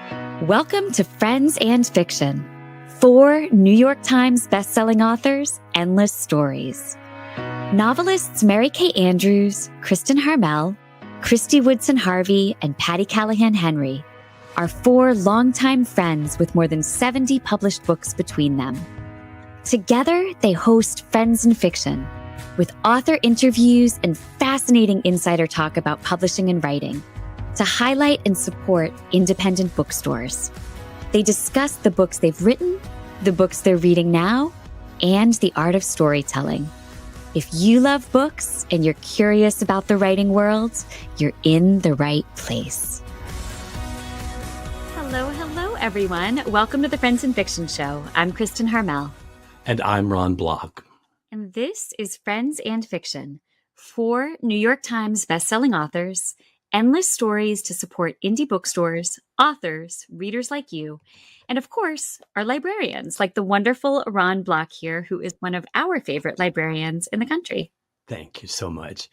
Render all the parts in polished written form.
Welcome to Friends and Fiction. 4 New York Times bestselling authors, endless stories. Novelists Mary Kay Andrews, Kristen Harmel, Christy Woodson Harvey, and Patty Callahan Henry are 4 longtime friends with more than 70 published books between them. Together, they host Friends and Fiction, with author interviews and fascinating insider talk about publishing and writing, to highlight and support independent bookstores. They discuss the books they've written, the books they're reading now, and the art of storytelling. If you love books and you're curious about the writing world, you're in the right place. Hello, everyone. Welcome to the Friends and Fiction Show. I'm Kristen Harmel. And I'm Ron Block. And this is Friends and Fiction, 4 New York Times bestselling authors, endless stories to support indie bookstores, authors, readers like you, and of course, our librarians, like the wonderful Ron Block here, who is one of our favorite librarians in the country. Thank you so much.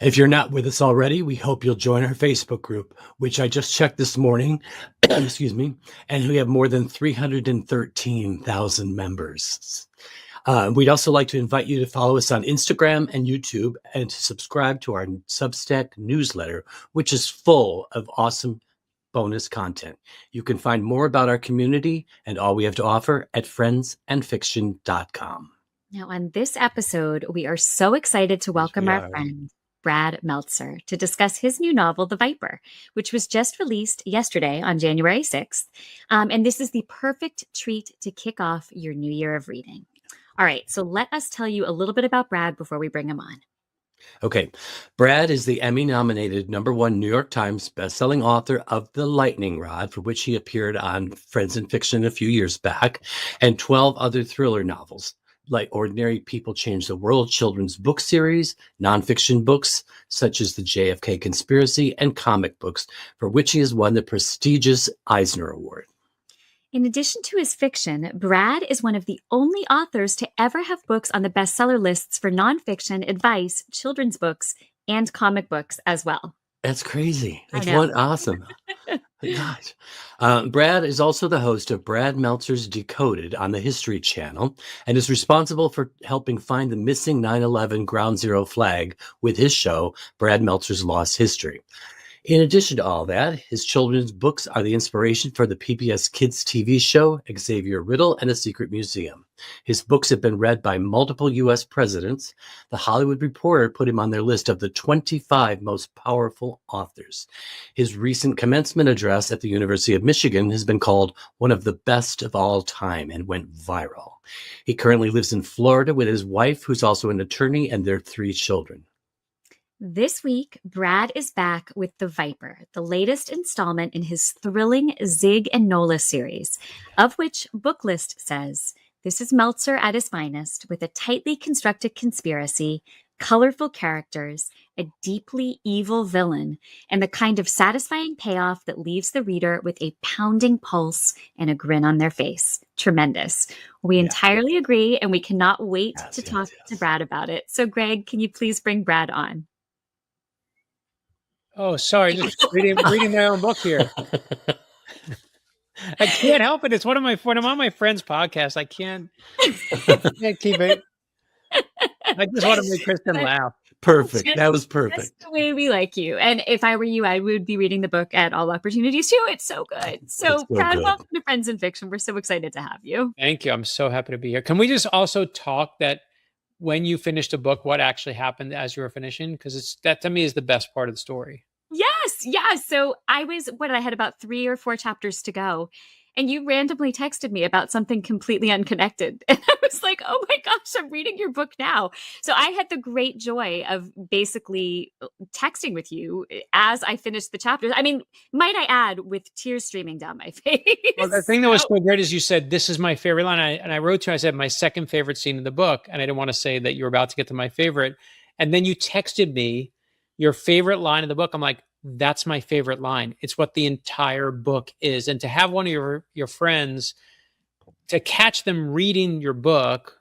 If you're not with us already, we hope you'll join our Facebook group, which I just checked this morning, excuse me, and we have more than 313,000 members. We'd also like to invite you to follow us on Instagram and YouTube and to subscribe to our Substack newsletter, which is full of awesome bonus content. You can find more about our community and all we have to offer at friendsandfiction.com. Now, on this episode, we are so excited to welcome our friend, Brad Meltzer, to discuss his new novel, The Viper, which was just released yesterday on January 6th. And this is the perfect treat to kick off your new year of reading. All right, so let us tell you a little bit about Brad before we bring him on. Okay, Brad is the Emmy-nominated #1 New York Times bestselling author of The Lightning Rod, for which he appeared on Friends and Fiction a few years back, and 12 other thriller novels, like Ordinary People Change the World children's book series, nonfiction books such as the JFK Conspiracy, and comic books, for which he has won the prestigious Eisner Award. In addition to his fiction, Brad is one of the only authors to ever have books on the bestseller lists for nonfiction, advice, children's books, and comic books as well. That's crazy. That's one awesome. Gosh. Brad is also the host of Brad Meltzer's Decoded on the History Channel and is responsible for helping find the missing 9/11 Ground Zero flag with his show, Brad Meltzer's Lost History. In addition to all that, his children's books are the inspiration for the PBS Kids TV show, Xavier Riddle and a Secret Museum. His books have been read by multiple U.S. presidents. The Hollywood Reporter put him on their list of the 25 most powerful authors. His recent commencement address at the University of Michigan has been called one of the best of all time and went viral. He currently lives in Florida with his wife, who's also an attorney, and their 3 children. This week, Brad is back with The Viper, the latest installment in his thrilling Zig and Nola series, of which Booklist says, this is Meltzer at his finest, with a tightly constructed conspiracy, colorful characters, a deeply evil villain, and the kind of satisfying payoff that leaves the reader with a pounding pulse and a grin on their face. Tremendous. We entirely agree, and we cannot wait to talk to Brad about it. So, Greg, can you please bring Brad on? Oh, sorry, just reading my own book here. I can't help it. It's when I'm on my friend's podcast. I can't keep it. I just want to make Kristen laugh. Perfect. That was perfect. That's the way we like you. And if I were you, I would be reading the book at all opportunities too. It's so good. So Brad, welcome to Friends and Fiction. We're so excited to have you. Thank you. I'm so happy to be here. Can we just also talk that when you finished a book, what actually happened as you were finishing? Because that to me is the best part of the story. Yes. Yeah. So I had about 3 or 4 chapters to go. And you randomly texted me about something completely unconnected. And I was like, oh my gosh, I'm reading your book now. So I had the great joy of basically texting with you as I finished the chapters. I mean, might I add, with tears streaming down my face. Well, the thing that was so great is you said, this is my favorite line. And I wrote to you, I said, my second favorite scene in the book. And I didn't want to say that you were about to get to my favorite. And then you texted me your favorite line of the book. I'm like, that's my favorite line. It's what the entire book is. And to have one of your friends, to catch them reading your book,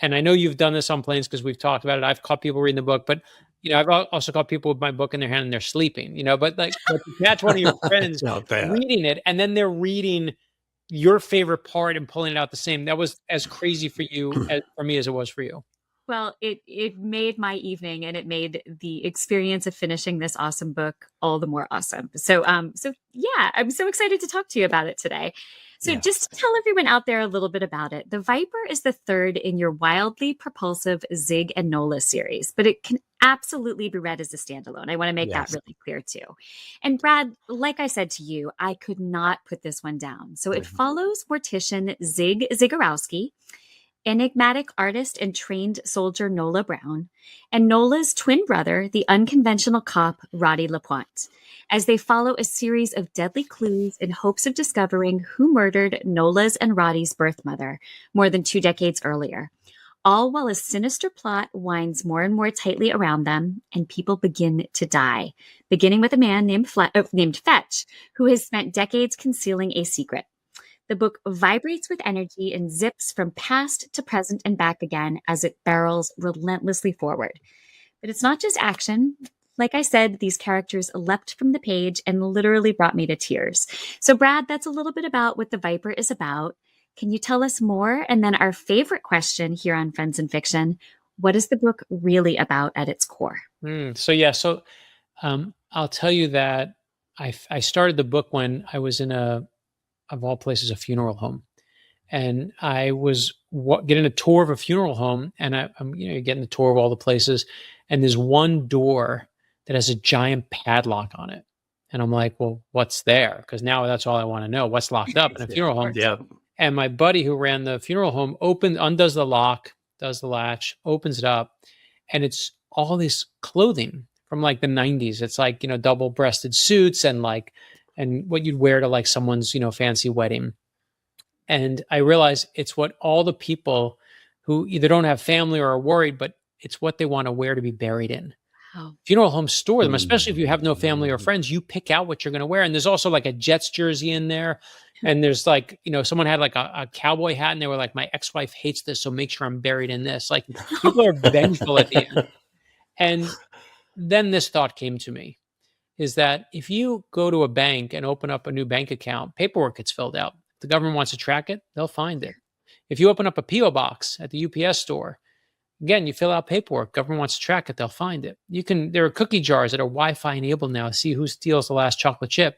and I know you've done this on planes because we've talked about it. I've caught people reading the book, but I've also caught people with my book in their hand and they're sleeping, but to catch one of your friends reading it and then they're reading your favorite part and pulling it out the same. That was as crazy for you as for me as it was for you. Well, it made my evening, and it made the experience of finishing this awesome book all the more awesome. So yeah, I'm so excited to talk to you about it today. So just to tell everyone out there a little bit about it, The Viper is the third in your wildly propulsive Zig and Nola series, but it can absolutely be read as a standalone. I want to make that really clear too. And Brad, like I said to you, I could not put this one down. So it follows mortician Zig Zagorowski, enigmatic artist and trained soldier Nola Brown, and Nola's twin brother, the unconventional cop Roddy LaPointe, as they follow a series of deadly clues in hopes of discovering who murdered Nola's and Roddy's birth mother more than 2 decades earlier, all while a sinister plot winds more and more tightly around them and people begin to die, beginning with a man named Fetch, who has spent decades concealing a secret. The book vibrates with energy and zips from past to present and back again as it barrels relentlessly forward. But it's not just action. Like I said, these characters leapt from the page and literally brought me to tears. So Brad, that's a little bit about what The Viper is about. Can you tell us more? And then our favorite question here on Friends and Fiction, what is the book really about at its core? So I'll tell you that I started the book when I was in of all places, a funeral home. And I was getting a tour of a funeral home, and I'm getting a tour of all the places. And there's one door that has a giant padlock on it. And I'm like, well, what's there? Because now that's all I want to know. What's locked up in a funeral home? Yeah. And my buddy who ran the funeral home undoes the lock, does the latch, opens it up. And it's all this clothing from like the 90s. It's like, double-breasted suits and what you'd wear to like someone's, fancy wedding. And I realized it's what all the people who either don't have family or are worried, but it's what they want to wear to be buried in. Oh. Funeral homes store them, especially if you have no family or friends, you pick out what you're going to wear. And there's also like a Jets jersey in there. And there's like, someone had like a cowboy hat and they were like, my ex-wife hates this, so make sure I'm buried in this. Like people are vengeful at the end. And then this thought came to me. Is that if you go to a bank and open up a new bank account, paperwork gets filled out. If the government wants to track it, they'll find it. If you open up a P.O. box at the UPS store, again, you fill out paperwork, government wants to track it, they'll find it. There are cookie jars that are Wi-Fi enabled now to see who steals the last chocolate chip.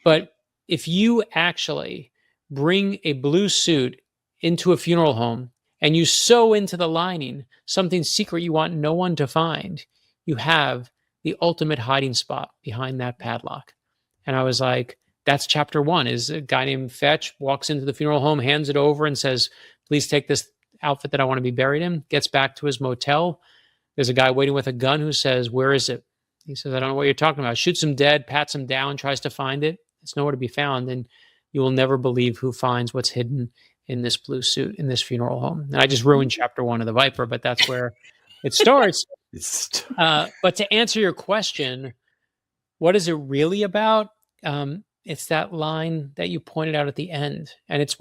But if you actually bring a blue suit into a funeral home and you sew into the lining something secret you want no one to find, you have the ultimate hiding spot behind that padlock. And I was like, that's chapter 1, is a guy named Fetch walks into the funeral home, hands it over and says, please take this outfit that I want to be buried in, gets back to his motel. There's a guy waiting with a gun who says, where is it? He says, I don't know what you're talking about. Shoots him dead, pats him down, tries to find it. It's nowhere to be found. And you will never believe who finds what's hidden in this blue suit in this funeral home. And I just ruined chapter 1 of The Viper, but that's where it starts. But to answer your question, what is it really about? It's that line that you pointed out at the end. And it's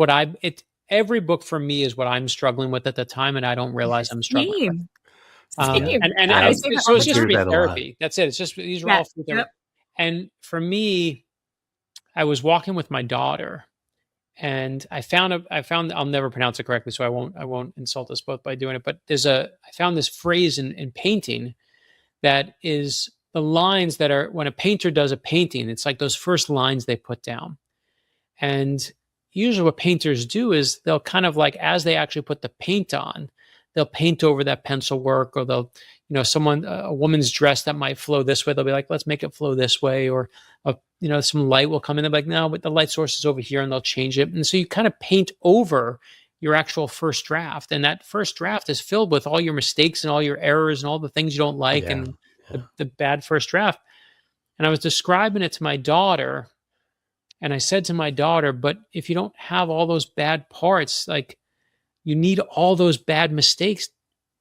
every book for me is what I'm struggling with at the time, and I don't realize I'm struggling with. So it's just free therapy. That's it. It's just, these are all free therapy. And for me, I was walking with my daughter, and I found I'll never pronounce it correctly, so I won't insult us both by doing it. But I found this phrase in painting that is the lines that are, when a painter does a painting, it's like those first lines they put down. And usually what painters do is they'll kind of like, as they actually put the paint on, they'll paint over that pencil work, or they'll, a woman's dress that might flow this way, they'll be like, let's make it flow this way. Or, some light will come in. They're like, no, but the light source is over here, and they'll change it. And so you kind of paint over your actual first draft. And that first draft is filled with all your mistakes and all your errors and all the things you don't like and the bad first draft. And I was describing it to my daughter, and I said to my daughter, but if you don't have all those bad parts, like, you need all those bad mistakes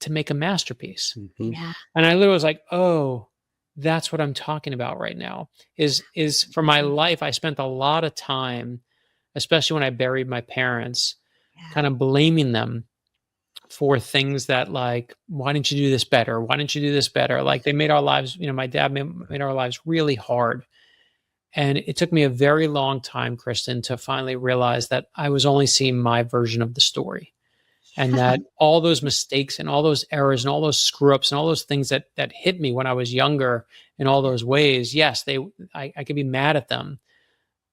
to make a masterpiece. Mm-hmm. Yeah. And I literally was like, oh, that's what I'm talking about right now, is for my life. I spent a lot of time, especially when I buried my parents, kind of blaming them for things that like, why didn't you do this better? Why didn't you do this better? Like they made our lives, my dad made our lives really hard. And it took me a very long time, Kristen, to finally realize that I was only seeing my version of the story. And that all those mistakes and all those errors and all those screw ups and all those things that hit me when I was younger in all those ways, yes, I could be mad at them,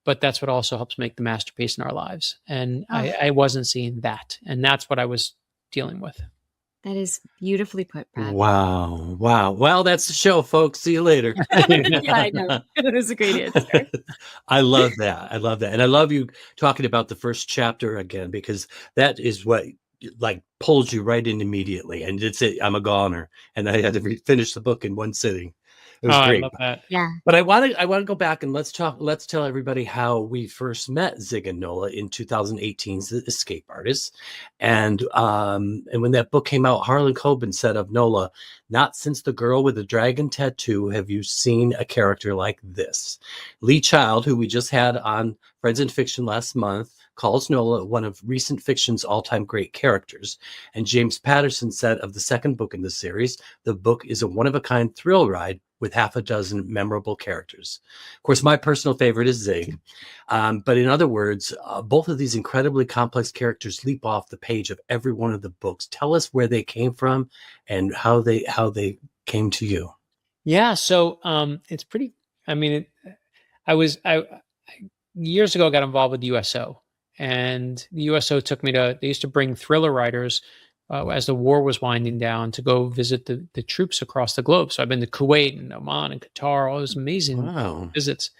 but that's what also helps make the masterpiece in our lives. And I wasn't seeing that. And that's what I was dealing with. That is beautifully put, Brad. Wow. Well, that's the show, folks. See you later. Yeah, I know. That was a great answer. I love that. And I love you talking about the first chapter again, because that is what like pulls you right in immediately. And it's it. I'm a goner. And I had to finish the book in one sitting. It was great. I love that. Yeah. But I want to go back and let's tell everybody how we first met Zig and Nola in 2018's Escape Artists. And when that book came out, Harlan Coben said of Nola, "Not since The Girl with the Dragon Tattoo have you seen a character like this." Lee Child, who we just had on Friends in Fiction last month, calls Nola one of recent fiction's all-time great characters. And James Patterson said of the second book in the series, the book is a one-of-a-kind thrill ride with half a dozen memorable characters. Of course, my personal favorite is Zig. But in other words, both of these incredibly complex characters leap off the page of every one of the books. Tell us where they came from and how they came to you. Yeah. So it's pretty, I years ago got involved with the USO. And the USO took me they used to bring thriller writers as the war was winding down to go visit the troops across the globe. So I've been to Kuwait and Oman and Qatar, all those amazing visits.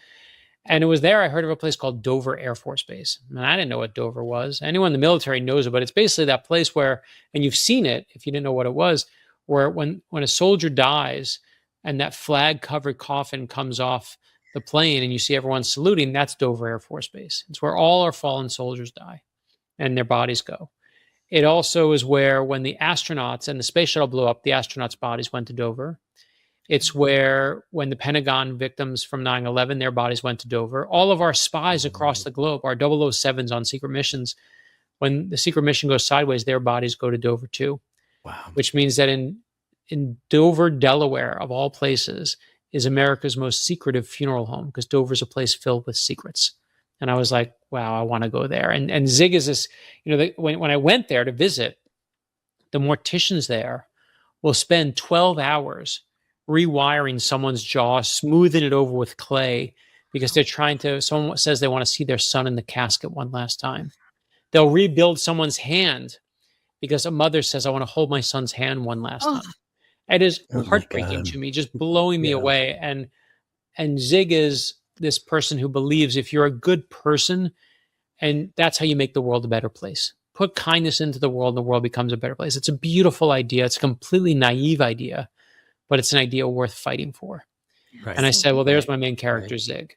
And it was there I heard of a place called Dover Air Force Base. And I didn't know what Dover was. Anyone in the military knows it, but it's basically that place where, and you've seen it if you didn't know what it was, where when a soldier dies and that flag-covered coffin comes off the plane and you see everyone saluting, that's Dover Air Force Base. It's where all our fallen soldiers die and their bodies go. It also is where when the astronauts and the space shuttle blew up, the astronauts' bodies went to Dover. It's where when the Pentagon victims from 9/11, their bodies went to Dover. All of our spies across the globe, our 007s on secret missions, when the secret mission goes sideways, their bodies go to Dover too. Wow. Which means that in Dover, Delaware, of all places, is America's most secretive funeral home, because Dover's a place filled with secrets. And I was like, wow, I want to go there. And Zig is this, when I went there to visit, the morticians there will spend 12 hours rewiring someone's jaw, smoothing it over with clay, because someone says they want to see their son in the casket one last time. They'll rebuild someone's hand because a mother says, I want to hold my son's hand one last time. It is heartbreaking to me, just blowing me away. And Zig is this person who believes if you're a good person, and that's how you make the world a better place. Put kindness into the world, and the world becomes a better place. It's a beautiful idea. It's a completely naive idea, but it's an idea worth fighting for. Right. And I said, well, there's my main character, Zig.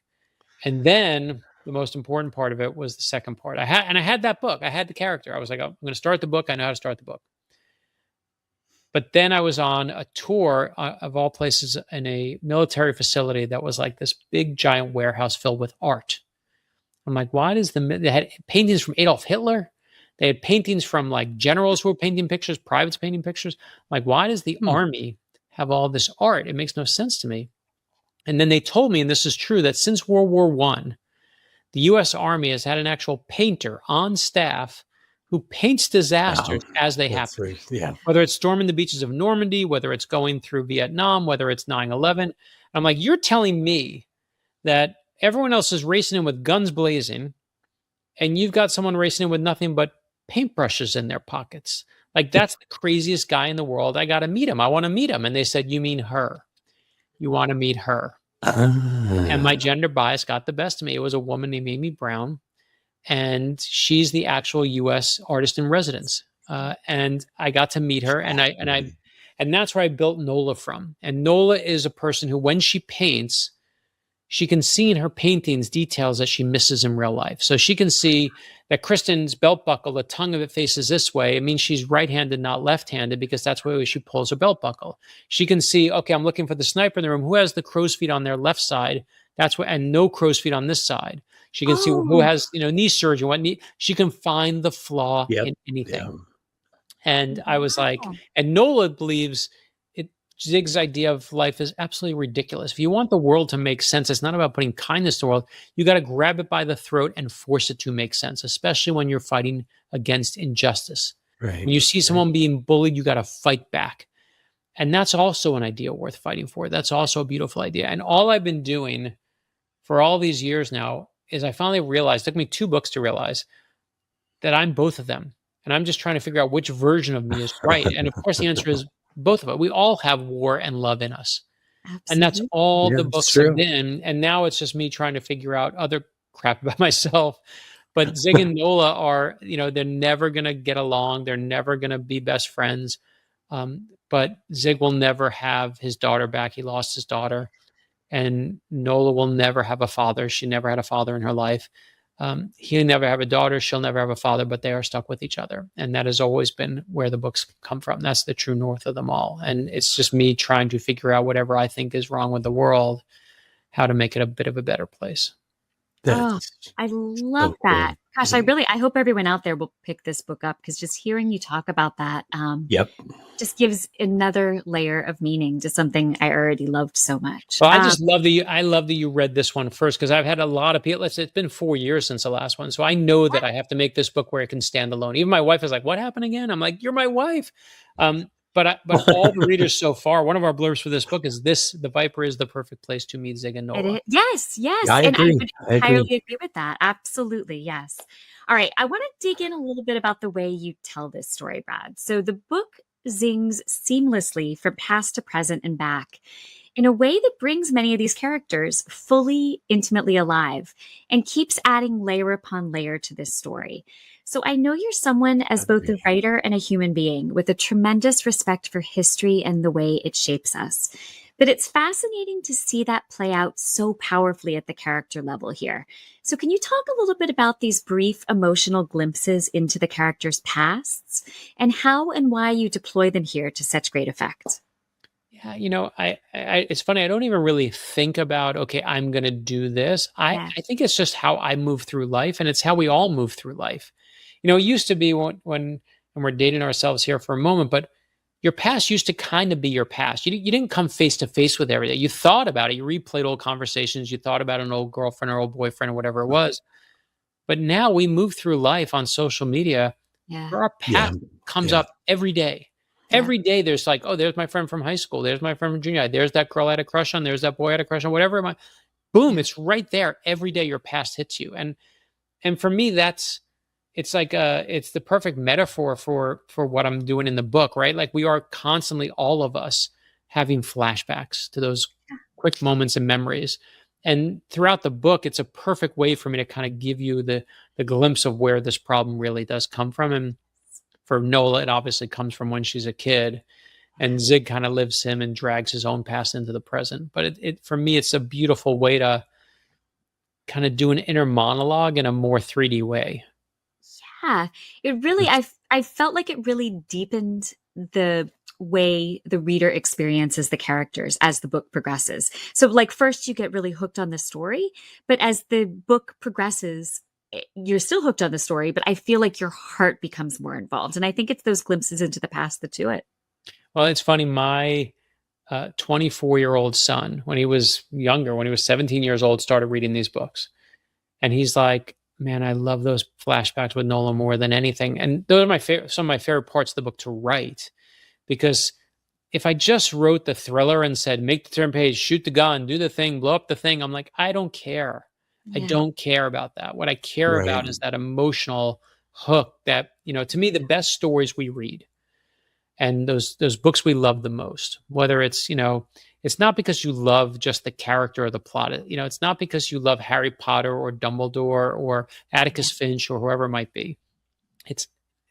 And then the most important part of it was the second part. I had that book. I had the character. I was like, oh, I'm going to start the book. I know how to start the book. But then I was on a tour of all places in a military facility that was like this big giant warehouse filled with art. I'm like, they had paintings from Adolf Hitler. They had paintings from like generals who were painting pictures, privates painting pictures. I'm like, why does the army have all this art? It makes no sense to me. And then they told me, and this is true, that since World War I, the U.S. Army has had an actual painter on staff who paints disasters as they happen. Right. Yeah. Whether it's storming the beaches of Normandy, whether it's going through Vietnam, whether it's 9/11. I'm like, you're telling me that everyone else is racing in with guns blazing, and you've got someone racing in with nothing but paintbrushes in their pockets. Like, that's the craziest guy in the world. I got to meet him. I want to meet him. And they said, you mean her. You want to meet her. And my gender bias got the best of me. It was a woman named Amy Brown. And she's the actual U.S. artist in residence. And I got to meet her, and that's where I built Nola from. And Nola is a person who, when she paints, she can see in her paintings details that she misses in real life. So she can see that Kristen's belt buckle, the tongue of it faces this way. It means she's right-handed, not left-handed, because that's the way she pulls her belt buckle. She can see, okay, I'm looking for the sniper in the room. Who has the crow's feet on their left side? And no crow's feet on this side. She can see who has, knee surgery. She can find the flaw in anything. And I was like, Wow. and Nola believes it. Zig's idea of life is absolutely ridiculous. If you want the world to make sense, it's not about putting kindness to the world. You got to grab it by the throat and force it to make sense, especially when you're fighting against injustice. Right. When you see someone being bullied, you got to fight back. And that's also an idea worth fighting for. That's also a beautiful idea. And all I've been doing for all these years now is I finally realized, it took me 2 books to realize that I'm both of them. And I'm just trying to figure out which version of me is right. And of course, the answer is both of it. We all have war and love in us. And that's Absolutely. all Yeah, the it's books true. have been. And now it's just me trying to figure out other crap about myself. But Zig and Nola are, they're never going to get along. They're never going to be best friends. But Zig will never have his daughter back. He lost his daughter. And Nola will never have a father. She never had a father in her life. He'll never have a daughter. She'll never have a father, but they are stuck with each other. And that has always been where the books come from. That's the true north of them all. And it's just me trying to figure out whatever I think is wrong with the world, how to make it a bit of a better place. Oh, I love so that. cool. Gosh, I hope everyone out there will pick this book up, because just hearing you talk about that Yep. just gives another layer of meaning to something I already loved so much. Well, I just love that you read this one first, because I've had a lot of people. It's been 4 years since the last one, so I know that I have to make this book where it can stand alone. Even my wife is like, "What happened again?" I'm like, "You're my wife." But all the readers so far, one of our blurbs for this book is this: "The Viper is the perfect place to meet Zig and Nola." Yes. Yeah, I And I agree. would I agree. entirely agree with that. Absolutely. Yes. All right. I want to dig in a little bit about the way you tell this story, Brad. So the book zings seamlessly from past to present and back in a way that brings many of these characters fully, intimately alive and keeps adding layer upon layer to this story. So I know you're someone as both a writer and a human being with a tremendous respect for history and the way it shapes us. But it's fascinating to see that play out so powerfully at the character level here. So can you talk a little bit about these brief emotional glimpses into the characters' pasts and how and why you deploy them here to such great effect? Yeah, I it's funny. I don't even really think about, okay, I'm going to do this. Yeah. I think it's just how I move through life, and it's how we all move through life. It used to be when and we're dating ourselves here for a moment, but your past used to kind of be your past. You didn't come face to face with everything. You thought about it. You replayed old conversations. You thought about an old girlfriend or old boyfriend or whatever it was. But now we move through life on social media Yeah. where our past comes up every day. Yeah. Every day there's like, oh, there's my friend from high school. There's my friend from junior high. There's that girl I had a crush on. There's that boy I had a crush on. Whatever it might. Boom, it's right there. Every day your past hits you. And for me, it's the perfect metaphor for what I'm doing in the book, right? Like we are constantly, all of us, having flashbacks to those quick moments and memories. And throughout the book, it's a perfect way for me to kind of give you the glimpse of where this problem really does come from. And for Nola, it obviously comes from when she's a kid, and Zig kind of lives him and drags his own past into the present. But it for me, it's a beautiful way to kind of do an inner monologue in a more 3D way. Yeah, it really, I felt like it really deepened the way the reader experiences the characters as the book progresses. So like first you get really hooked on the story, but as the book progresses, you're still hooked on the story, but I feel like your heart becomes more involved. And I think it's those glimpses into the past that do it. Well, it's funny. My 24-year-old son, when he was younger, when he was 17 years old, started reading these books. And he's like, man, I love those flashbacks with Nola more than anything. And those are some of my favorite parts of the book to write. Because if I just wrote the thriller and said, make the turn page, shoot the gun, do the thing, blow up the thing, I'm like, I don't care. I don't care about that. What I care about is that emotional hook that, to me, the best stories we read and those books we love the most, whether it's, it's not because you love just the character or the plot. It's not because you love Harry Potter or Dumbledore or Atticus Finch or whoever it might be.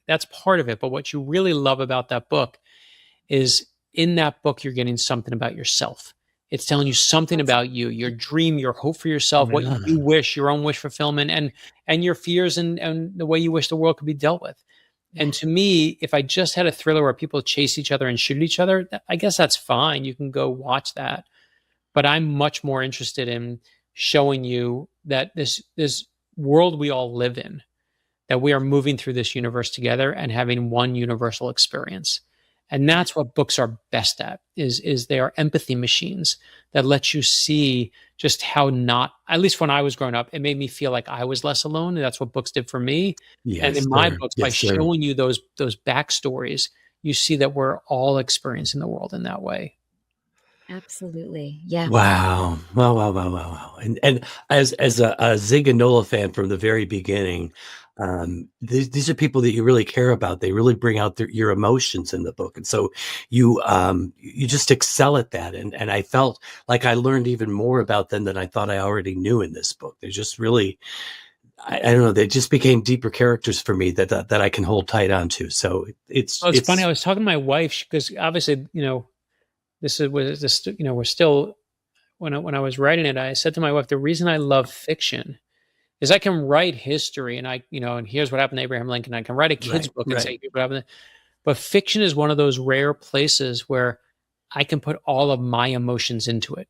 That's part of it. But what you really love about that book is in that book, you're getting something about yourself. It's telling you something about you, your dream, your hope for yourself, what you wish, your own wish fulfillment, and your fears and the way you wish the world could be dealt with. And to me, if I just had a thriller where people chase each other and shoot each other, I guess that's fine. You can go watch that. But I'm much more interested in showing you that this world we all live in, that we are moving through this universe together and having one universal experience. And that's what books are best at, is they are empathy machines that let you see just how not, at least when I was growing up, it made me feel like I was less alone. And that's what books did for me. And Yes, in my sir. books, by Yes, sir. showing you those backstories, you see that we're all experiencing the world in that way. Absolutely. Yeah. Wow. Wow, wow, wow, wow, wow. And as a Zig and Nola fan from the very beginning, these are people that you really care about. They really bring out your emotions in the book. And so you just excel at that. And I felt like I learned even more about them than I thought I already knew in this book. They're just really, I don't know, they just became deeper characters for me that I can hold tight on to. So it's Funny. I was talking to my wife because obviously, we're still, when I was writing it, I said to my wife, the reason I love fiction is I can write history and and here's what happened to Abraham Lincoln. I can write a kid's book and say, here's what happened. But fiction is one of those rare places where I can put all of my emotions into it.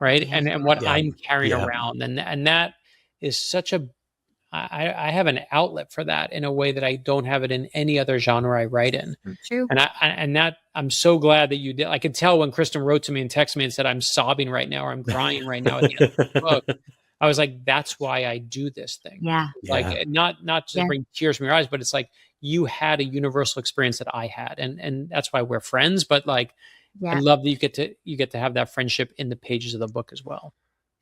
Right. Yeah. And what Yeah. I'm carrying Yeah. around. And that is such I have an outlet for that in a way that I don't have it in any other genre I write in. True. And I'm so glad that you did. I could tell when Kristen wrote to me and texted me and said, I'm sobbing right now, or I'm crying right now at the end of the book. I was like, that's why I do this thing. Yeah. Like not to bring tears from your eyes, but it's like you had a universal experience that I had. And that's why we're friends. But like, I love that you get to have that friendship in the pages of the book as well.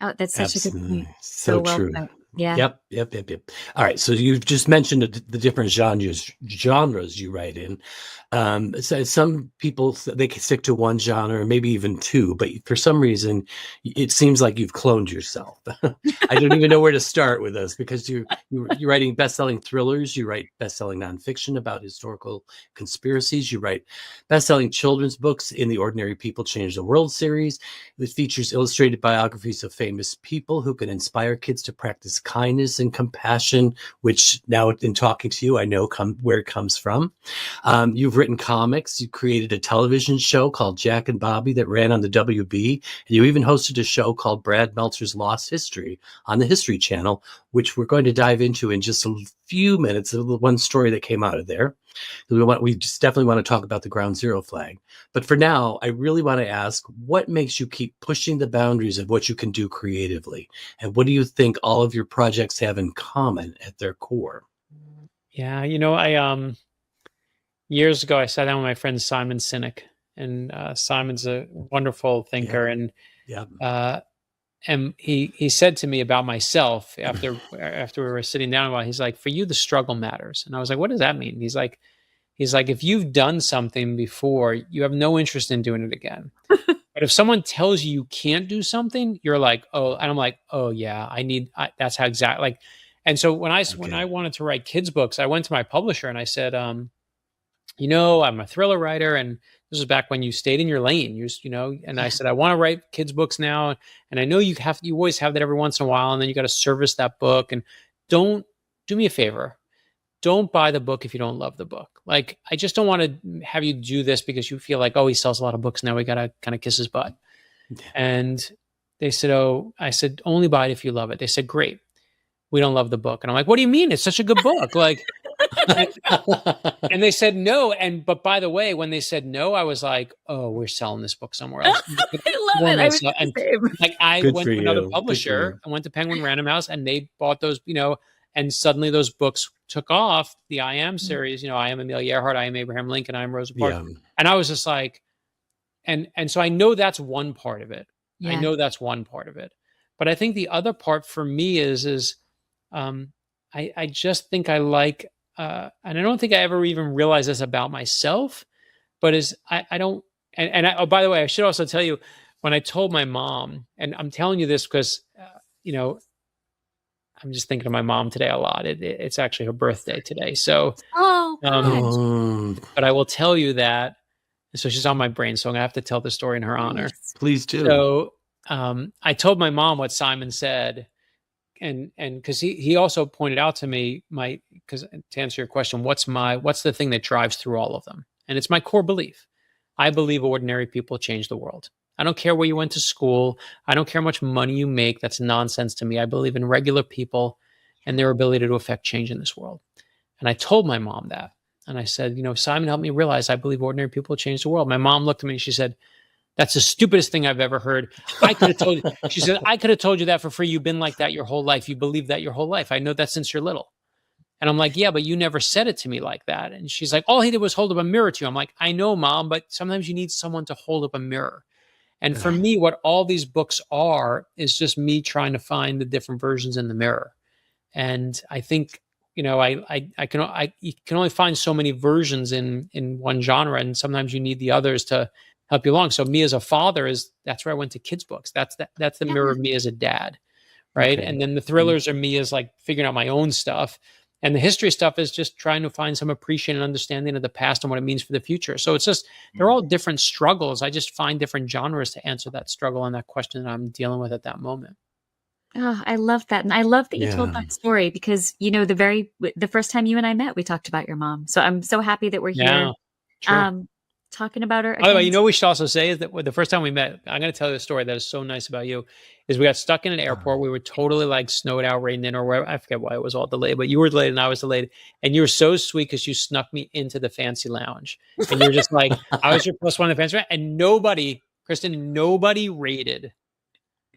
Oh, that's such a good point. So well true. put. Yeah. Yep. All right. So you've just mentioned the different genres you write in. So some people, they can stick to one genre, maybe even two, but for some reason, it seems like you've cloned yourself. I don't even know where to start with this because you're writing best-selling thrillers. You write best-selling nonfiction about historical conspiracies. You write best-selling children's books in the Ordinary People Change the World series. It features illustrated biographies of famous people who can inspire kids to practice kindness and compassion, which now in talking to you, I know where it comes from. You've written comics. You created a television show called Jack and Bobby that ran on the WB. And you even hosted a show called Brad Meltzer's Lost History on the History Channel, which we're going to dive into in just a few minutes. The one story that came out of there. We just definitely want to talk about the Ground Zero flag. But for now, I really want to ask, what makes you keep pushing the boundaries of what you can do creatively? And what do you think all of your projects have in common at their core? Yeah, I years ago I sat down with my friend Simon Sinek, and Simon's a wonderful thinker, and he said to me about myself after we were sitting down a while. He's like, "For you, the struggle matters," and I was like, "What does that mean?" He's like, "If you've done something before, you have no interest in doing it again." But if someone tells you can't do something, you're like, "Oh," and I'm like, "Oh yeah, that's how exactly like." And so when I wanted to write kids books, I went to my publisher and I said, I'm a thriller writer, and this was back when you stayed in your lane, and I said, I want to write kids books now. And I know you always have that every once in a while, and then you got to service that book. And don't do me a favor. Don't buy the book if you don't love the book. Like, I just don't want to have you do this because you feel like, oh, he sells a lot of books now, we got to kind of kiss his butt. Yeah. And they said, I said, only buy it if you love it. They said, great. We don't love the book. And I'm like, what do you mean? It's such a good book. Like, and they said no. But by the way, when they said no, I was like, oh, we're selling this book somewhere else. I love it. I went to another publisher. I went to Penguin Random House, and they bought those, and suddenly those books took off. The I Am series, I Am Amelia Earhart, I Am Abraham Lincoln, I Am Rosa Parks. Yeah. And I was just like, and so I know that's one part of it. Yeah. I know that's one part of it. But I think the other part for me is I just think I like, and I don't think I ever even realized this about myself, but I don't, oh, by the way, I should also tell you, when I told my mom, and I'm telling you this because, I'm just thinking of my mom today a lot. It's actually her birthday today. So, but I will tell you that, so she's on my brain, so I'm gonna have to tell the story in her honor. Please do. So, I told my mom what Simon said. And because he also pointed out to me because to answer your question, what's the thing that drives through all of them? And it's my core belief. I believe ordinary people change the world. I don't care where you went to school. I don't care how much money you make. That's nonsense to me. I believe in regular people and their ability to affect change in this world. And I told my mom that. And I said, Simon helped me realize I believe ordinary people change the world. My mom looked at me and she said, that's the stupidest thing I've ever heard. I could have told you. She said, I could have told you that for free. You've been like that your whole life. You believe that your whole life. I know that since you're little. And I'm like, yeah, but you never said it to me like that. And she's like, all he did was hold up a mirror to you. I'm like, I know, Mom, but sometimes you need someone to hold up a mirror. And for me, what all these books are is just me trying to find the different versions in the mirror. And I think, you can only find so many versions in one genre, and sometimes you need the others to help you along. So me as a father that's where I went to kids books. That's the mirror of me as a dad, right? Okay. And then the thrillers are me as like figuring out my own stuff, and the history stuff is just trying to find some appreciation and understanding of the past and what it means for the future. So it's just they're all different struggles. I just find different genres to answer that struggle and that question that I'm dealing with at that moment. Oh, I love that. And I love that you told that story because, the first time you and I met, we talked about your mom. So I'm so happy that we're here talking about her. By the way, we should also say is that the first time we met, I'm going to tell you a story that is so nice about you, is we got stuck in an airport. We were totally like snowed out, rained in, or wherever. I forget why it was all delayed, but you were delayed and I was delayed. And you were so sweet because you snuck me into the fancy lounge. And you were just like, I was your plus one in the fancy lounge. And Kristen, nobody rated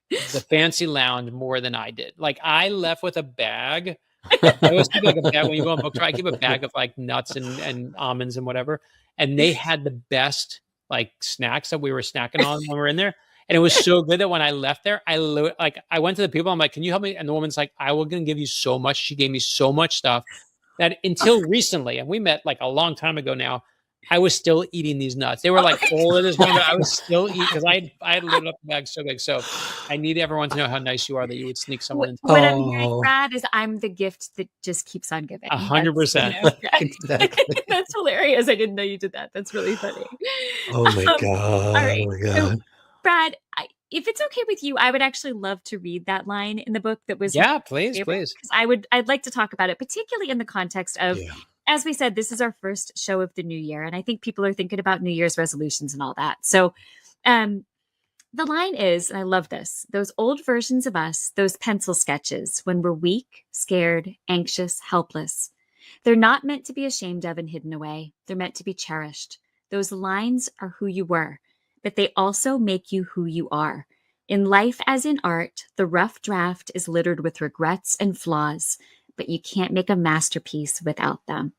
the fancy lounge more than I did. Like I left with a bag. I always keep like a bag when you go on book tour. I keep a bag of like nuts and almonds and whatever. And they had the best like snacks that we were snacking on when we were in there. And it was so good that when I left there, I went to the people. I'm like, can you help me? And the woman's like, I will gonna give you so much. She gave me so much stuff that until recently, and we met like a long time ago now, I was still eating these nuts. They were like full of this one, but I was still eating because I had loaded up the bag so big. So I need everyone to know how nice you are that you would sneak someone into. What I'm hearing, Brad, is I'm the gift that just keeps on giving. 100%. Exactly. That's hilarious. I didn't know you did that. That's really funny. Oh my God. All right. Oh my God. So, Brad, if it's okay with you, I would actually love to read that line in the book that was. Yeah, please. Because I'd like to talk about it, particularly in the context of. Yeah. As we said, this is our first show of the new year, and I think people are thinking about New Year's resolutions and all that. So the line is, and I love this, those old versions of us, those pencil sketches, when we're weak, scared, anxious, helpless, they're not meant to be ashamed of and hidden away. They're meant to be cherished. Those lines are who you were, but they also make you who you are. In life as in art, the rough draft is littered with regrets and flaws, but you can't make a masterpiece without them.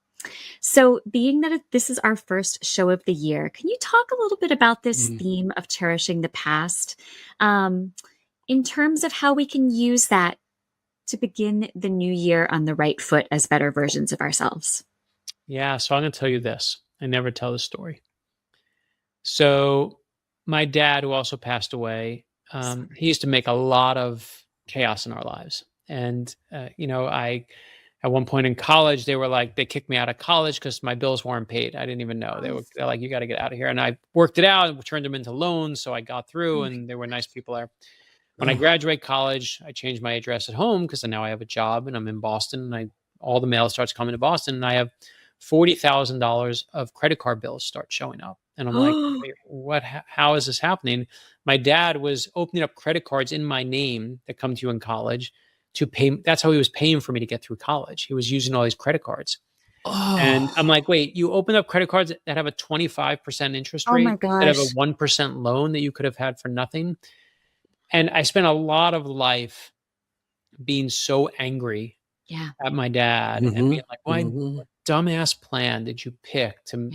So being that this is our first show of the year, can you talk a little bit about this theme of cherishing the past in terms of how we can use that to begin the new year on the right foot as better versions of ourselves? Yeah, so I'm going to tell you this. I never tell the story. So my dad, who also passed away, he used to make a lot of chaos in our lives. And, at one point in college, they kicked me out of college because my bills weren't paid. I didn't even know. They're like, you got to get out of here. And I worked it out and turned them into loans. So I got through and they were nice people there. When I graduate college, I changed my address at home because now I have a job and I'm in Boston and all the mail starts coming to Boston and I have $40,000 of credit card bills start showing up. And I'm like, wait, how is this happening? My dad was opening up credit cards in my name that come to you in college to pay. That's how he was paying for me to get through college. He was using all these credit cards. And I'm like, wait, you open up credit cards that have a 25% interest rate, that have a 1% loan that you could have had for nothing. And I spent a lot of life being so angry at my dad and being like, what dumbass plan did you pick to?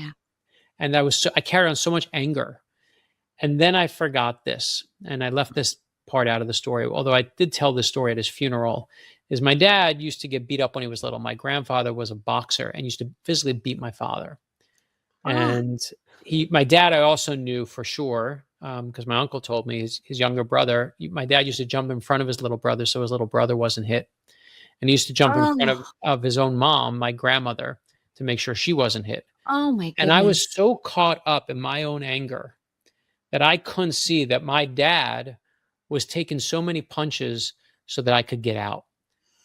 And I carried on so much anger. And then I forgot this and I left this part out of the story. Although I did tell this story at his funeral, is my dad used to get beat up when he was little. My grandfather was a boxer and used to physically beat my father. And my dad, I also knew for sure, because my uncle told me his younger brother, my dad used to jump in front of his little brother so his little brother wasn't hit. And he used to jump in front of his own mom, my grandmother, to make sure she wasn't hit. Oh my goodness. And I was so caught up in my own anger that I couldn't see that my dad was taking so many punches so that I could get out.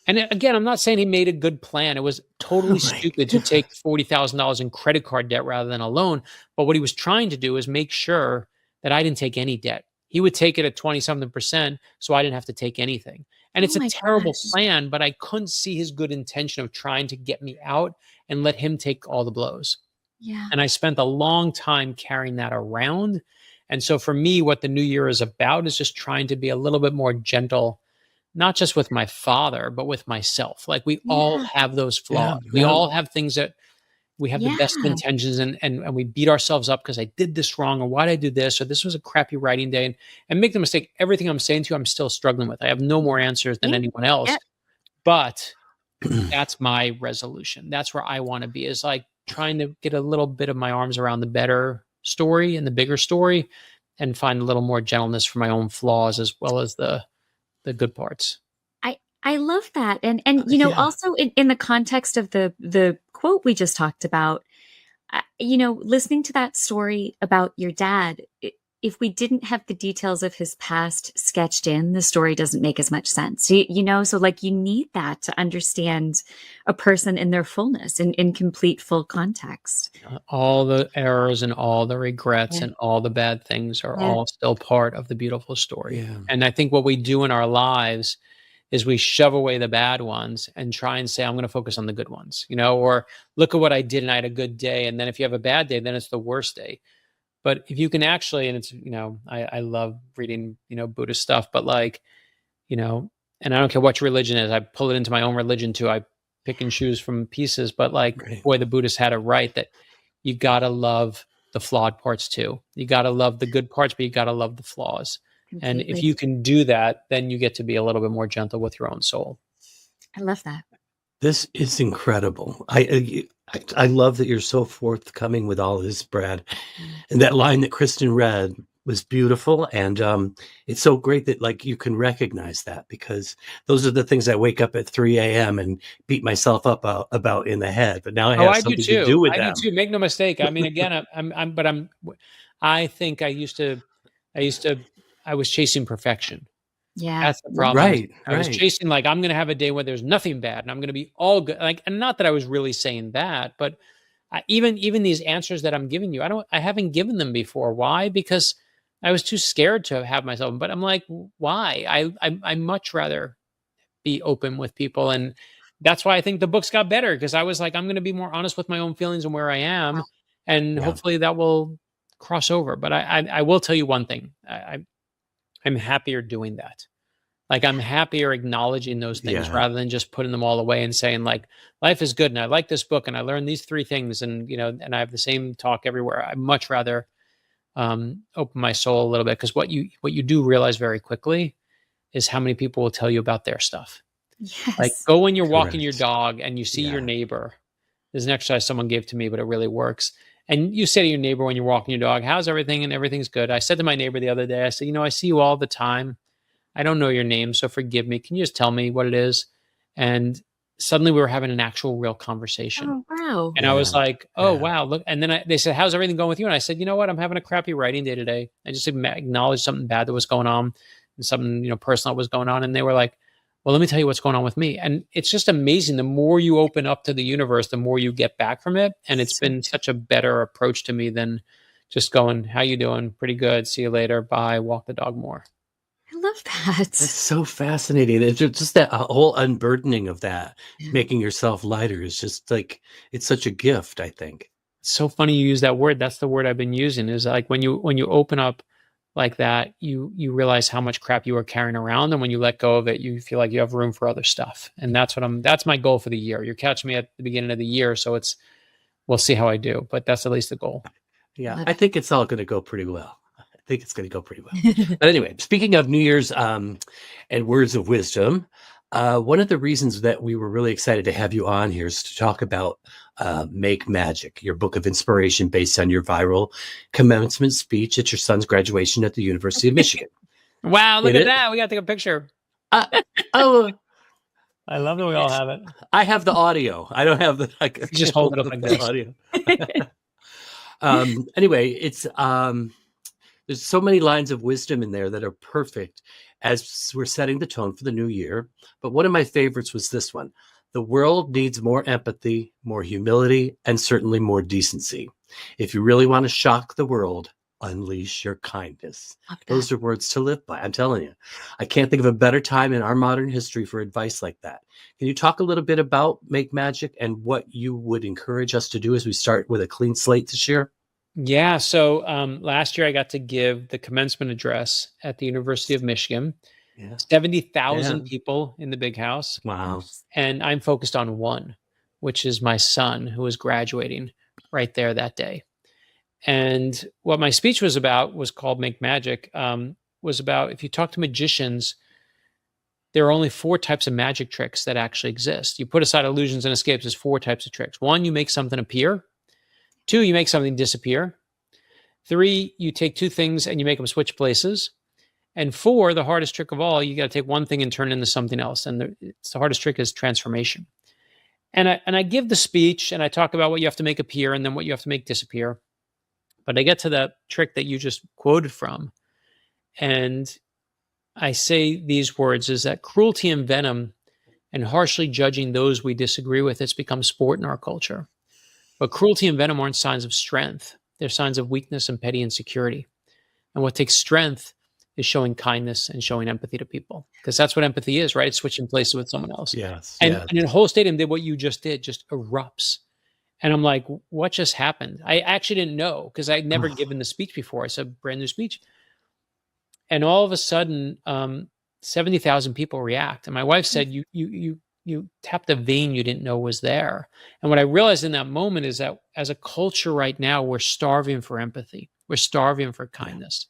And again, I'm not saying he made a good plan. It was totally stupid to take $40,000 in credit card debt rather than a loan. But what he was trying to do is make sure that I didn't take any debt. He would take it at 20-something% so I didn't have to take anything. And it's Oh a my terrible gosh. plan, but I couldn't see his good intention of trying to get me out and let him take all the blows. Yeah. And I spent a long time carrying that around. And so for me, what the new year is about is just trying to be a little bit more gentle, not just with my father, but with myself. Like we all Yeah. have those flaws. Yeah, We yeah. all have things that we have the best of Yeah. intentions and we beat ourselves up because I did this wrong or why did I do this or this was a crappy writing day. And make the mistake, everything I'm saying to you, I'm still struggling with. I have no more answers than Yeah. anyone else. Yeah. But that's my resolution. That's where I want to be, is like trying to get a little bit of my arms around the better story and the bigger story and find a little more gentleness for my own flaws as well as the good parts. I love that. And Yeah. also in the context of the quote we just talked about, listening to that story about your dad, if we didn't have the details of his past sketched in, the story doesn't make as much sense. So like you need that to understand a person in their fullness, in complete full context. All the errors and all the regrets Yeah. and all the bad things are Yeah. all still part of the beautiful story. Yeah. And I think what we do in our lives is we shove away the bad ones and try and say, I'm going to focus on the good ones, or look at what I did and I had a good day. And then if you have a bad day, then it's the worst day. But if you can actually, and it's, I love reading, Buddhist stuff, but like, and I don't care what your religion is, I pull it into my own religion too. I pick and choose from pieces, but like, Right. boy, the Buddhists had it right that you got to love the flawed parts too. You got to love the good parts, but you got to love the flaws. And if Completely. you can do that, then you get to be a little bit more gentle with your own soul. I love that. This is incredible. I love that you're so forthcoming with all this, Brad. And that line that Kristen read was beautiful, and it's so great that like you can recognize that, because those are the things I wake up at 3 a.m. and beat myself up about in the head. But now I have I do something too. to do with I them. do too. Make no mistake. I mean, again, I think I was chasing perfection. Yeah. That's the problem. Right, I was right. chasing, like, I'm going to have a day where there's nothing bad and I'm going to be all good. Like, and not that I was really saying that, but even these answers that I'm giving you, I haven't given them before. Why? Because I was too scared to have myself. But I'm like, why? I much rather be open with people. And that's why I think the books got better, because I was like, I'm going to be more honest with my own feelings and where I am. And Yeah. hopefully that will cross over. But I will tell you one thing. I'm happier doing that. Like, I'm happier acknowledging those things Yeah. rather than just putting them all away and saying like, life is good and I like this book and I learned these 3 things and, and I have the same talk everywhere. I much rather open my soul a little bit, because what you do realize very quickly is how many people will tell you about their stuff. Yes. Like, go when you're walking your Correct. dog and you see your Yeah. neighbor. There's an exercise someone gave to me, but it really works. And you say to your neighbor when you're walking your dog, how's everything? And everything's good. I said to my neighbor the other day, I said, I see you all the time. I don't know your name, so forgive me. Can you just tell me what it is? And suddenly we were having an actual real conversation. Oh, wow. And I was Yeah. like, oh, Yeah. wow, look. And then they said, how's everything going with you? And I said, you know what? I'm having a crappy writing day today. I just acknowledged something bad that was going on and something, personal that was going on. And they were like, well, let me tell you what's going on with me. And it's just amazing. The more you open up to the universe, the more you get back from it. And it's So been such a better approach to me than just going, how you doing? Pretty good. See you later. Bye. Walk the dog more. I love that. That's so fascinating. It's just that whole unburdening of that, Yeah. making yourself lighter is just like, it's such a gift, I think. It's so funny you use that word. That's the word I've been using, is like when you open up like that, you realize how much crap you are carrying around. And when you let go of it, you feel like you have room for other stuff. And that's my goal for the year. You're catching me at the beginning of the year. So we'll see how I do, but that's at least the goal. Yeah, Love I think it's all going to go pretty well. I think it's going to go pretty well. But anyway, speaking of New Year's and words of wisdom, one of the reasons that we were really excited to have you on here is to talk about Make Magic, your book of inspiration based on your viral commencement speech at your son's graduation at the University of Michigan. Wow, look Did at it? that. We got to take a picture. Oh, I love that we all have it. I have the audio. I don't have the. I You just hold it up like the this. audio. Anyway, it's there's so many lines of wisdom in there that are perfect as we're setting the tone for the new year. But one of my favorites was this one. The world needs more empathy, more humility, and certainly more decency. If you really want to shock the world, unleash your kindness. Love that. Those are words to live by. I'm telling you, I can't think of a better time in our modern history for advice like that. Can you talk a little bit about Make Magic and what you would encourage us to do as we start with a clean slate this year? Yeah. So last year I got to give the commencement address at the University of Michigan. Yeah. 70,000 Yeah. people in the big house. Wow. And I'm focused on one, which is my son who is graduating right there that day. And what my speech was about was called Make Magic, was about if you talk to magicians, there are only 4 types of magic tricks that actually exist. You put aside illusions and escapes, there's 4 types of tricks. 1, you make something appear. 2, you make something disappear. 3, you take 2 things and you make them switch places. And 4, the hardest trick of all, you got to take one thing and turn it into something else. And the hardest trick is transformation. And I give the speech and I talk about what you have to make appear and then what you have to make disappear. But I get to that trick that you just quoted from. And I say these words is that cruelty and venom and harshly judging those we disagree with, it's become sport in our culture. But cruelty and venom aren't signs of strength. They're signs of weakness and petty insecurity. And what takes strength is showing kindness and showing empathy to people. Because that's what empathy is, right? It's switching places with someone else. Yes. And, yes. and the whole stadium did what you just did, just erupts. And I'm like, what just happened? I actually didn't know because I'd never given the speech before. It's a brand new speech. And all of a sudden, 70,000 people react. And my wife said, you tapped a vein you didn't know was there. And what I realized in that moment is that as a culture right now, we're starving for empathy. We're starving for kindness.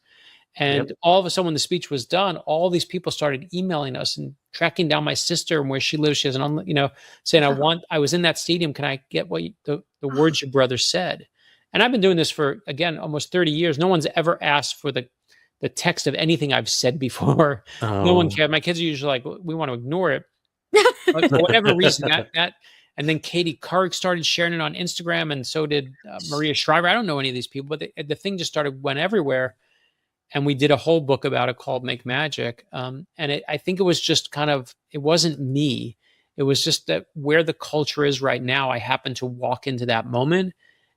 And all of a sudden, when the speech was done, all these people started emailing us and tracking down my sister and where she lives. She has saying, I was in that stadium. Can I get the words your brother said? And I've been doing this for, again, almost 30 years. No one's ever asked for the text of anything I've said before. Oh. No one cared. My kids are usually like, we want to ignore it. But for whatever reason, that, and then Katie Couric started sharing it on Instagram, and so did Maria Shriver. I don't know any of these people, but the thing just went everywhere. And we did a whole book about it called Make Magic. And I think it was just it wasn't me. It was just that where the culture is right now, I happened to walk into that moment,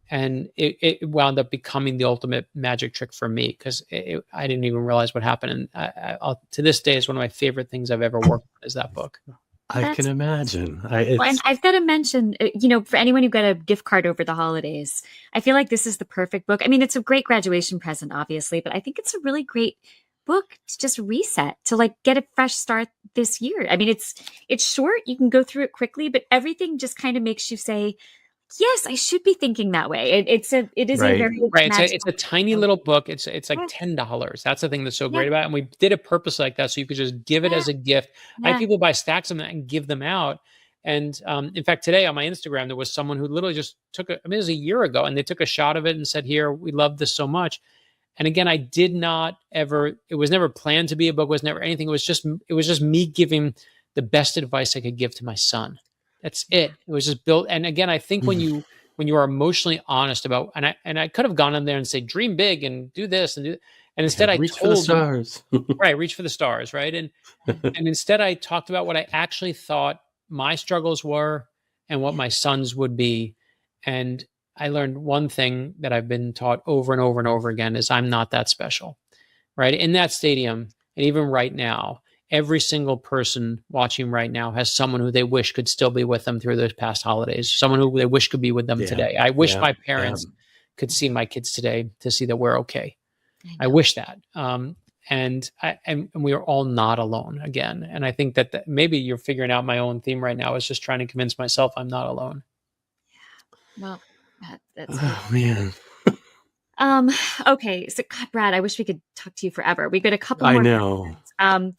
and it wound up becoming the ultimate magic trick for me because I didn't even realize what happened. And I'll, to this day, is one of my favorite things I've ever worked on is that book. I can imagine. And I've got to mention, for anyone who got a gift card over the holidays, I feel like this is the perfect book. I mean, it's a great graduation present, obviously, but I think it's a really great book to just reset, to get a fresh start this year. I mean, it's short. You can go through it quickly, but everything just kind of makes you say, yes, I should be thinking that way. It is a very It's a tiny little book. It's like $10. That's the thing that's so great about it. And we did it purposely like that, so you could just give it as a gift. I had people buy stacks of them and give them out. And in fact, today on my Instagram, there was someone who literally just it was a year ago, and they took a shot of it and said, "Here, we love this so much." And again, it was never planned to be a book. It was never anything. It was just me giving the best advice I could give to my son. That's it. It was just built. And again, I think when you are emotionally honest about, and I could have gone in there and say, dream big and do this and instead I reach told for the stars. reach for the stars. Right. And instead I talked about what I actually thought my struggles were and what my sons would be. And I learned one thing that I've been taught over and over and over again is I'm not that special. Right. In that stadium. And even right now, every single person watching right now has someone who they wish could still be with them through those past holidays, someone who they wish could be with them today. I wish my parents could see my kids today to see that we're okay. I wish that. And we are all not alone again. And I think that maybe you're figuring out my own theme right now is just trying to convince myself I'm not alone. Yeah. Well, that's oh, man. Okay. So God, Brad, I wish we could talk to you forever. We got a couple more. I know. Questions.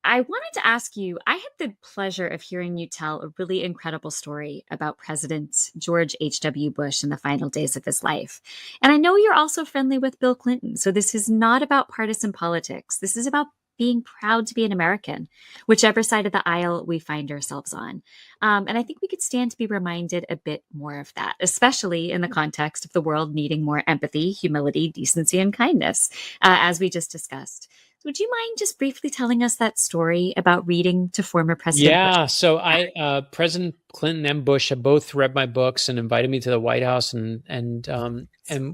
I wanted to ask you, I had the pleasure of hearing you tell a really incredible story about President George H.W. Bush in the final days of his life. And I know you're also friendly with Bill Clinton. So this is not about partisan politics. This is about being proud to be an American, whichever side of the aisle we find ourselves on. And I think we could stand to be reminded a bit more of that, especially in the context of the world needing more empathy, humility, decency, and kindness, as we just discussed. would you mind just briefly telling us that story about reading to former President Bush? Yeah. So President Clinton and Bush have both read my books and invited me to the White House. And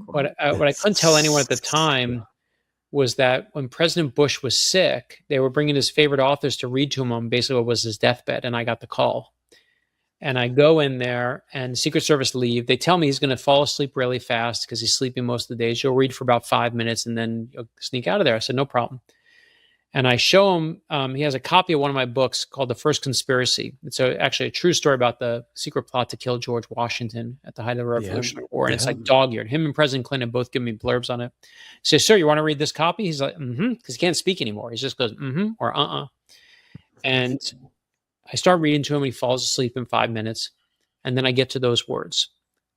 what I couldn't tell anyone at the time was that when President Bush was sick, they were bringing his favorite authors to read to him on basically what was his deathbed. And I got the call. And I go in there and Secret Service leave. They tell me he's going to fall asleep really fast because he's sleeping most of the days. You'll read for about 5 minutes and then you'll sneak out of there. I said, no problem. And I show him, he has a copy of one of my books called The First Conspiracy. It's actually a true story about the secret plot to kill George Washington at the height of the Revolutionary War. And it's like dog-eared. Him and President Clinton both give me blurbs on it. He says, sir, you want to read this copy? He's like, because he can't speak anymore. He just goes, or And I start reading to him and he falls asleep in 5 minutes. And then I get to those words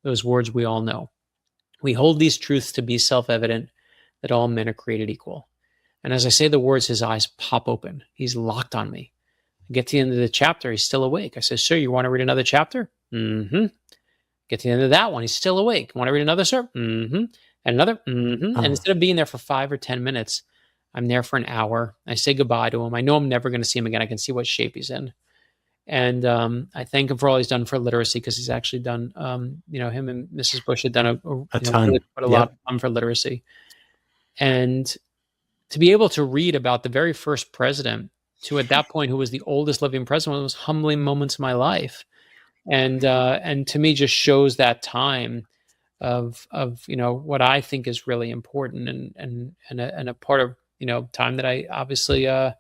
we all know. We hold these truths to be self-evident that all men are created equal. And as I say the words, his eyes pop open. He's locked on me. I get to the end of the chapter. He's still awake. I say, sir, you want to read another chapter? Get to the end of that one. He's still awake. Want to read another, sir? And another? And instead of being there for 5 or 10 minutes, I'm there for an hour. I say goodbye to him. I know I'm never going to see him again. I can see what shape he's in. And I thank him for all he's done for literacy, because he's actually done, him and Mrs. Bush had done a ton, really put a lot on for literacy. And to be able to read about the very first president, to at that point who was the oldest living president, one of those humbling moments of my life, and to me just shows that time of what I think is really important, and a part of time that I obviously I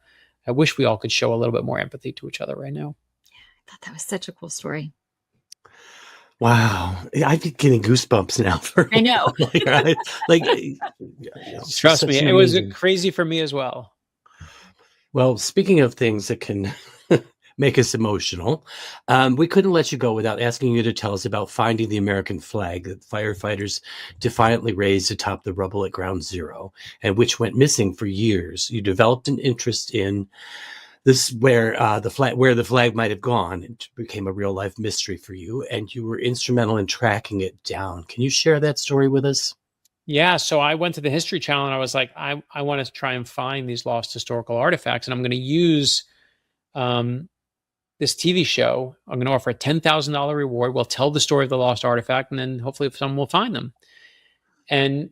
wish we all could show a little bit more empathy to each other right now. I thought that was such a cool story. Wow, I'm getting goosebumps now. I know. Trust me, it was crazy for me as well. Well, speaking of things that can make us emotional, we couldn't let you go without asking you to tell us about finding the American flag that firefighters defiantly raised atop the rubble at Ground Zero, and which went missing for years. You developed an interest in this, where the flag might have gone. It became a real life mystery for you, and you were instrumental in tracking it down. Can you share that story with us? Yeah, so I went to the History Channel and I was like, I want to try and find these lost historical artifacts, and I'm going to use this TV show. I'm going to offer a $10,000 reward. We'll tell the story of the lost artifact, and then hopefully someone will find them. And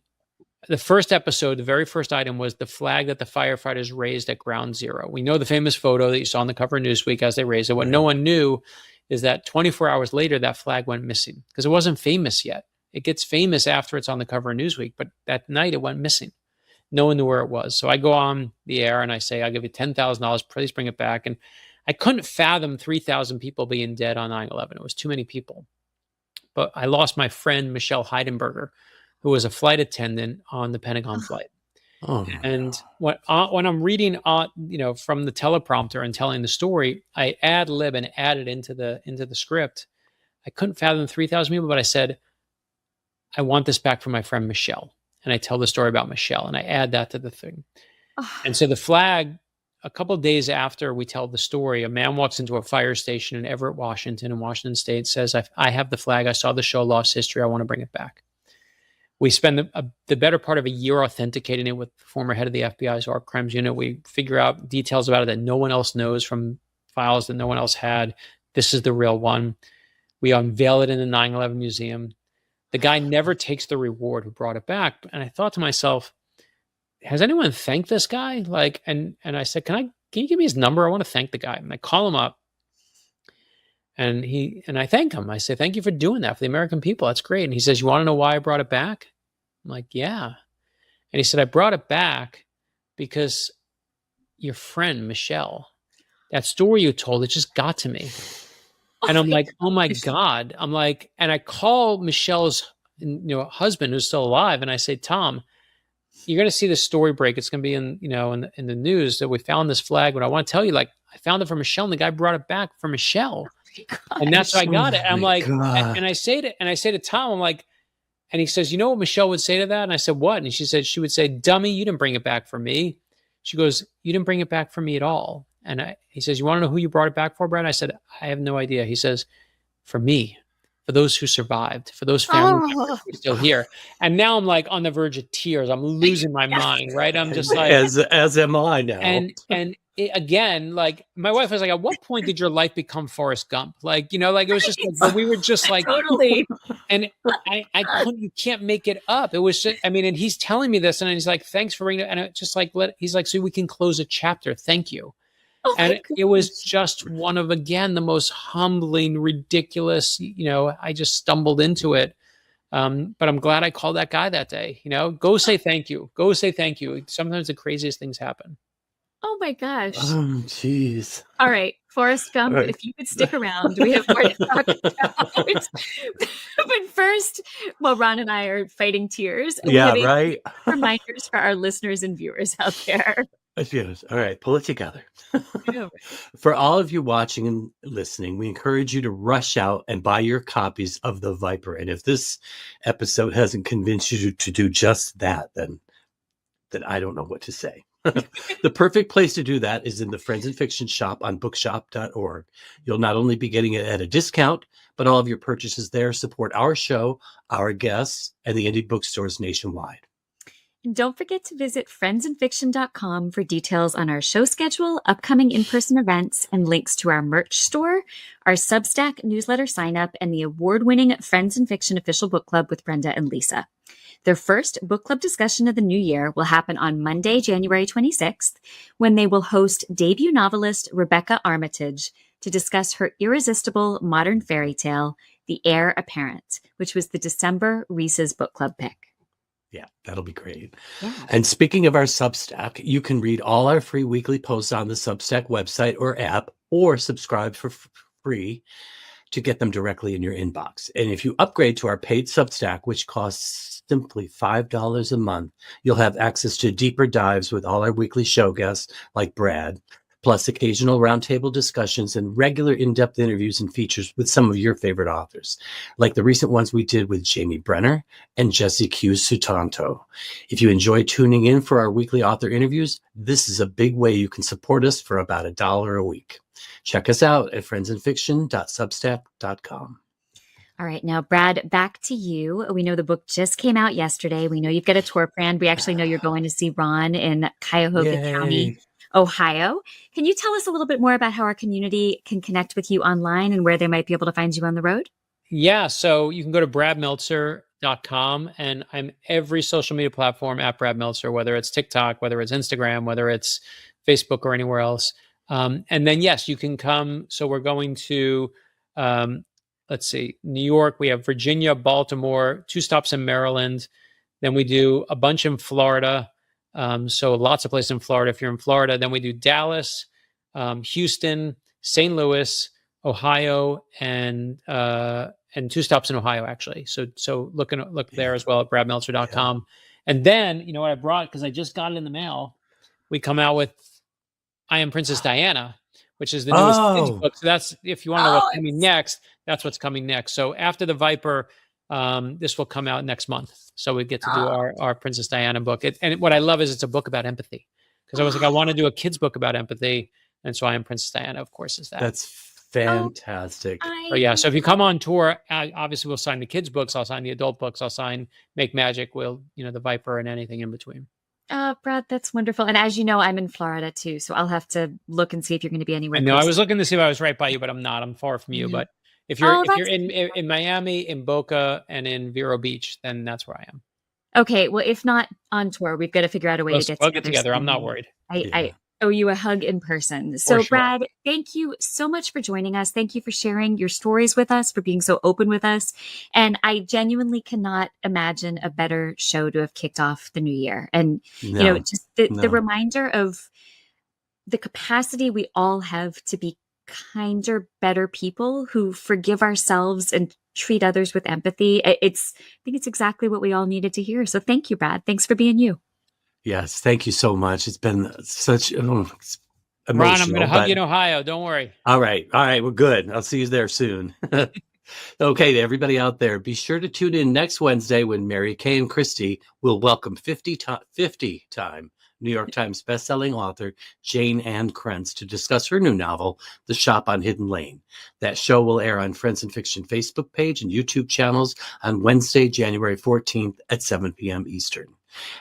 the first episode, the very first item, was the flag that the firefighters raised at Ground Zero. We know the famous photo that you saw on the cover of Newsweek as they raised it. What no one knew is that 24 hours later, that flag went missing because it wasn't famous yet. It gets famous after it's on the cover of Newsweek, but that night it went missing. No one knew where it was. So I go on the air and I say, I'll give you $10,000. Please bring it back. And I couldn't fathom 3,000 people being dead on 9/11. It was too many people. But I lost my friend, Michelle Heidenberger, who was a flight attendant on the Pentagon flight. And when I'm reading, from the teleprompter and telling the story, I ad lib and add it into the script. I couldn't fathom 3,000 people, but I said, I want this back from my friend Michelle. And I tell the story about Michelle, and I add that to the thing. And so the flag, a couple of days after we tell the story, a man walks into a fire station in Everett, Washington, in Washington State, says, I have the flag. I saw the show Lost History. I want to bring it back. We spend the better part of a year authenticating it with the former head of the FBI's Art Crimes Unit. We figure out details about it that no one else knows from files that no one else had. This is the real one. We unveil it in the 9/11 Museum. The guy never takes the reward who brought it back. And I thought to myself, has anyone thanked this guy? And I said, can you give me his number? I want to thank the guy. And I call him up. And I thank him. I say, thank you for doing that for the American people. That's great. And he says, you want to know why I brought it back? I'm like, yeah. And he said, I brought it back because your friend, Michelle, that story you told, it just got to me. And I'm like, oh my God. I'm like, and I call Michelle's husband who's still alive. And I say, Tom, you're going to see this story break. It's going to be in the news that we found this flag. But I want to tell you, I found it for Michelle, and the guy brought it back for Michelle. And that's how I got it. And I'm like, and I say to Tom, I'm like, and he says, you know what Michelle would say to that? And I said, what? And she would say, dummy, you didn't bring it back for me. She goes, you didn't bring it back for me at all. And he says, you want to know who you brought it back for, Brad? I said, I have no idea. He says, for me. for those who survived, for those family members Oh, who are still here. And now I'm like on the verge of tears. I'm losing my mind, right? I'm just like, as am I now. and again, like my wife was like, at what point did your life become Forrest Gump? Like, you know, like it was just like, but we were just like, totally. and I couldn't, you can't make it up. It was just, I mean, and he's telling me this and he's like, thanks for bringing it. And it just like, he's like, so we can close a chapter. Thank you. Oh And my it was goodness. just one of, again, the most humbling, ridiculous, you know, I just stumbled into it. But I'm glad I called that guy that day, you know, go say thank you. Go say thank you. Sometimes the craziest things happen. Oh my gosh. Jeez. All right, Forrest Gump, All right. if you could stick around, we have more to talk about. But first, while Ron and I are fighting tears, we Yeah, have a right. reminders for our listeners and viewers out there. Yes. All right, pull it together. Yeah. For all of you watching and listening, we encourage you to rush out and buy your copies of The Viper. And if this episode hasn't convinced you to do just that, then I don't know what to say. The perfect place to do that is in the Friends and Fiction shop on bookshop.org. You'll not only be getting it at a discount, but all of your purchases there support our show, our guests, and the indie bookstores nationwide. And don't forget to visit friendsandfiction.com for details on our show schedule, upcoming in-person events, and links to our merch store, our Substack newsletter sign-up, and the award-winning Friends and Fiction official book club with Brenda and Lisa. Their first book club discussion of the new year will happen on Monday, January 26th, when they will host debut novelist Rebecca Armitage to discuss her irresistible modern fairy tale, The Heir Apparent, which was the December Reese's book club pick. Yeah, that'll be great. Yeah. And speaking of our Substack, you can read all our free weekly posts on the Substack website or app, or subscribe for free to get them directly in your inbox. And if you upgrade to our paid Substack, which costs simply $5 a month, you'll have access to deeper dives with all our weekly show guests like Brad, plus occasional roundtable discussions and regular in-depth interviews and features with some of your favorite authors, like the recent ones we did with Jamie Brenner and Jesse Q. Sutanto. If you enjoy tuning in for our weekly author interviews, this is a big way you can support us for about $1 a week. Check us out at friendsandfiction.substack.com. All right. Now, Brad, back to you. We know the book just came out yesterday. We know you've got a tour planned. We actually know you're going to see Ron in Cuyahoga County, Ohio. Can you tell us a little bit more about how our community can connect with you online and where they might be able to find you on the road? Yeah. So you can go to bradmeltzer.com, and I'm every social media platform at Brad Meltzer, whether it's TikTok, whether it's Instagram, whether it's Facebook or anywhere else. And then, yes, you can come. So we're going to, let's see, New York. We have Virginia, Baltimore, 2 stops in Maryland. Then we do a bunch in Florida. So lots of places in Florida if you're in Florida. Then we do Dallas, Houston, St. Louis, Ohio, and 2 stops in Ohio, actually. So look there as well at bradmeltzer.com. Yeah. And then, you know what I brought, because I just got it in the mail, we come out with I Am Princess Diana, which is the newest kids book. So that's, if you want to know what's coming next, that's what's coming next. So after The Viper, this will come out next month. So we get to do our Princess Diana book. And what I love is it's a book about empathy. Because I was like, I want to do a kid's book about empathy. And so I Am Princess Diana, of course, is that. That's fantastic. So yeah, so if you come on tour, obviously we'll sign the kids' books. I'll sign the adult books. I'll sign Make Magic. We'll, The Viper and anything in between. Brad, that's wonderful. And as you know, I'm in Florida too, so I'll have to look and see if you're going to be anywhere. I know. I was looking to see if I was right by you, but I'm not. I'm far from you. But if you're in Miami, in Boca, and in Vero Beach, then that's where I am. Okay. Well, if not on tour, we've got to figure out a way to get together. Soon. I'm not worried. I owe you a hug in person. So, sure. Brad, thank you so much for joining us. Thank you for sharing your stories with us, for being so open with us. And I genuinely cannot imagine a better show to have kicked off the new year. And, just the reminder of the capacity we all have to be kinder, better people who forgive ourselves and treat others with empathy. I think it's exactly what we all needed to hear. So thank you, Brad. Thanks for being you. Yes, thank you so much. It's been such emotional. Ron, I'm going to hug you in Ohio. Don't worry. All right. We're good. I'll see you there soon. Okay, to everybody out there, be sure to tune in next Wednesday when Mary Kay and Christy will welcome 50-time New York Times bestselling author Jane Ann Krentz to discuss her new novel, The Shop on Hidden Lane. That show will air on Friends and Fiction Facebook page and YouTube channels on Wednesday, January 14th at 7 p.m. Eastern.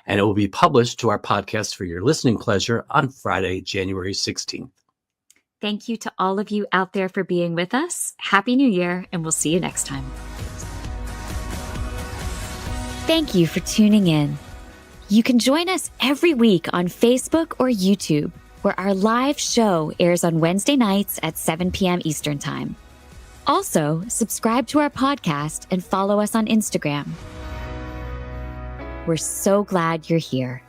And it will be published to our podcast for your listening pleasure on Friday, January 16th. Thank you to all of you out there for being with us. Happy New Year, and we'll see you next time. Thank you for tuning in. You can join us every week on Facebook or YouTube, where our live show airs on Wednesday nights at 7 p.m. Eastern Time. Also, subscribe to our podcast and follow us on Instagram. We're so glad you're here.